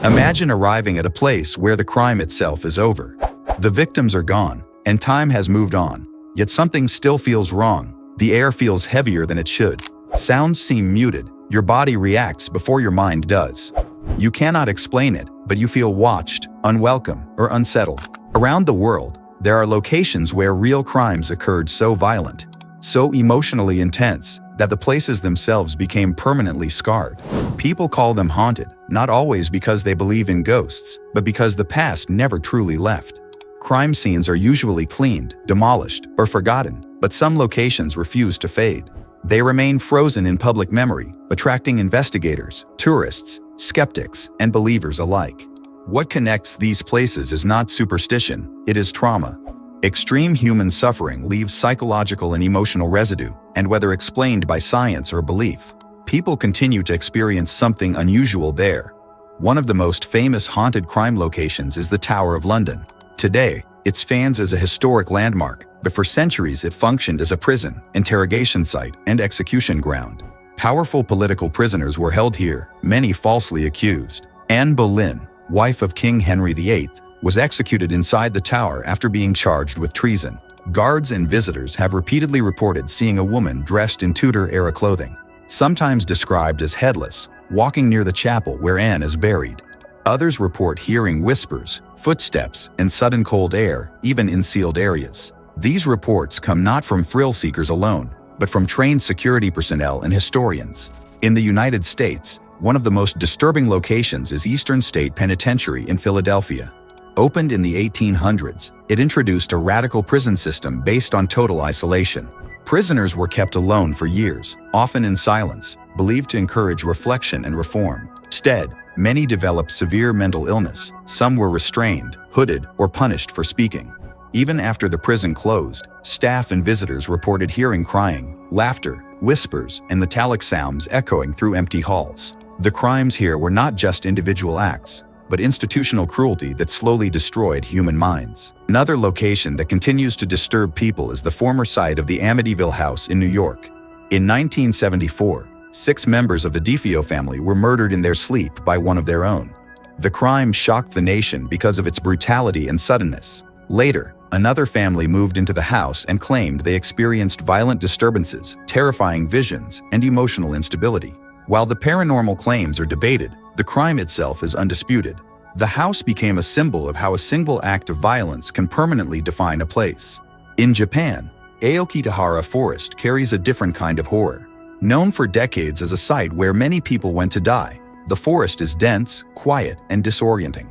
Imagine arriving at a place where the crime itself is over. The victims are gone, and time has moved on, yet something still feels wrong. The air feels heavier than it should. Sounds seem muted. Your body reacts before your mind does. You cannot explain it, but you feel watched, unwelcome, or unsettled. Around the world, there are locations where real crimes occurred so violent, so emotionally intense, that the places themselves became permanently scarred. People call them haunted, not always because they believe in ghosts, but because the past never truly left. Crime scenes are usually cleaned, demolished, or forgotten, but some locations refuse to fade. They remain frozen in public memory, attracting investigators, tourists, skeptics, and believers alike. What connects these places is not superstition, it is trauma. Extreme human suffering leaves psychological and emotional residue, and whether explained by science or belief, people continue to experience something unusual there. One of the most famous haunted crime locations is the Tower of London. Today, it stands as a historic landmark, but for centuries it functioned as a prison, interrogation site, and execution ground. Powerful political prisoners were held here, many falsely accused. Anne Boleyn, wife of King Henry VIII, was executed inside the tower after being charged with treason. Guards and visitors have repeatedly reported seeing a woman dressed in Tudor-era clothing, sometimes described as headless, walking near the chapel where Anne is buried. Others report hearing whispers, footsteps, and sudden cold air, even in sealed areas. These reports come not from thrill-seekers alone, but from trained security personnel and historians. In the United States, one of the most disturbing locations is Eastern State Penitentiary in Philadelphia. Opened in the 1800s, it introduced a radical prison system based on total isolation. Prisoners were kept alone for years, often in silence, believed to encourage reflection and reform. Instead, many developed severe mental illness. Some were restrained, hooded, or punished for speaking. Even after the prison closed, staff and visitors reported hearing crying, laughter, whispers, and metallic sounds echoing through empty halls. The crimes here were not just individual acts, but institutional cruelty that slowly destroyed human minds. Another location that continues to disturb people is the former site of the Amityville House in New York. In 1974, 6 members of the DeFeo family were murdered in their sleep by one of their own. The crime shocked the nation because of its brutality and suddenness. Later, another family moved into the house and claimed they experienced violent disturbances, terrifying visions, and emotional instability. While the paranormal claims are debated, the crime itself is undisputed. The house became a symbol of how a single act of violence can permanently define a place. In Japan, Aokigahara Forest carries a different kind of horror. Known for decades as a site where many people went to die, the forest is dense, quiet, and disorienting.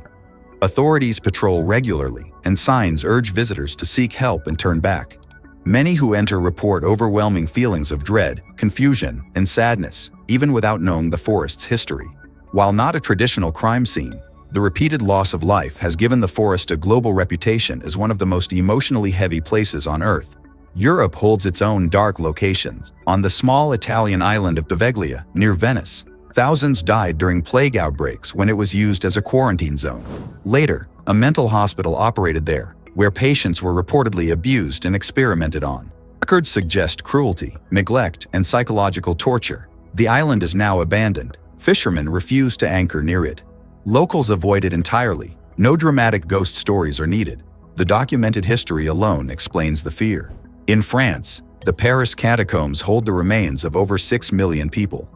Authorities patrol regularly, and signs urge visitors to seek help and turn back. Many who enter report overwhelming feelings of dread, confusion, and sadness, even without knowing the forest's history. While not a traditional crime scene, the repeated loss of life has given the forest a global reputation as one of the most emotionally heavy places on Earth. Europe holds its own dark locations. On the small Italian island of Poveglia, near Venice, thousands died during plague outbreaks when it was used as a quarantine zone. Later, a mental hospital operated there, where patients were reportedly abused and experimented on. Records suggest cruelty, neglect, and psychological torture. The island is now abandoned. Fishermen refuse to anchor near it. Locals avoid it entirely. No dramatic ghost stories are needed. The documented history alone explains the fear. In France, the Paris catacombs hold the remains of over 6 million people.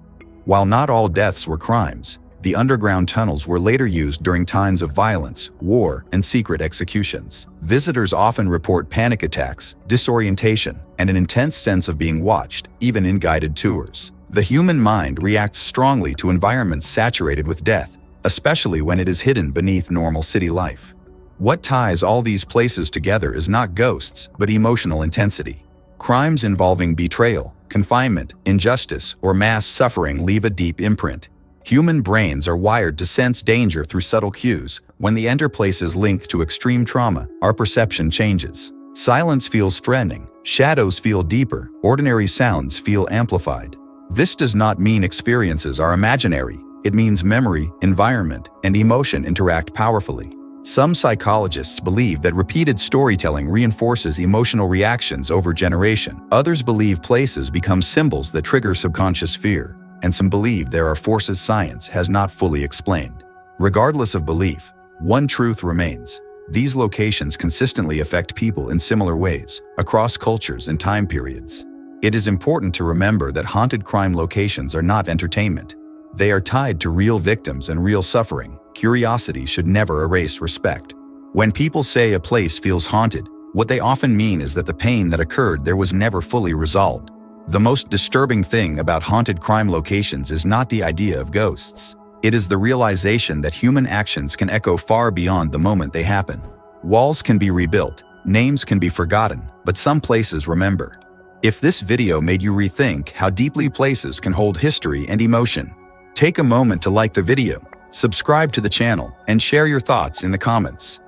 While not all deaths were crimes, the underground tunnels were later used during times of violence, war, and secret executions. Visitors often report panic attacks, disorientation, and an intense sense of being watched, even in guided tours. The human mind reacts strongly to environments saturated with death, especially when it is hidden beneath normal city life. What ties all these places together is not ghosts, but emotional intensity. Crimes involving betrayal, confinement, injustice, or mass suffering leave a deep imprint. Human brains are wired to sense danger through subtle cues. When they enter places linked to extreme trauma, our perception changes. Silence feels threatening, shadows feel deeper, ordinary sounds feel amplified. This does not mean experiences are imaginary. It means memory, environment, and emotion interact powerfully. Some psychologists believe that repeated storytelling reinforces emotional reactions over generation. Others believe places become symbols that trigger subconscious fear. And some believe there are forces science has not fully explained. Regardless of belief, one truth remains. These locations consistently affect people in similar ways, across cultures and time periods. It is important to remember that haunted crime locations are not entertainment. They are tied to real victims and real suffering. Curiosity should never erase respect. When people say a place feels haunted, what they often mean is that the pain that occurred there was never fully resolved. The most disturbing thing about haunted crime locations is not the idea of ghosts. It is the realization that human actions can echo far beyond the moment they happen. Walls can be rebuilt, names can be forgotten, but some places remember. If this video made you rethink how deeply places can hold history and emotion, take a moment to like the video, subscribe to the channel, and share your thoughts in the comments.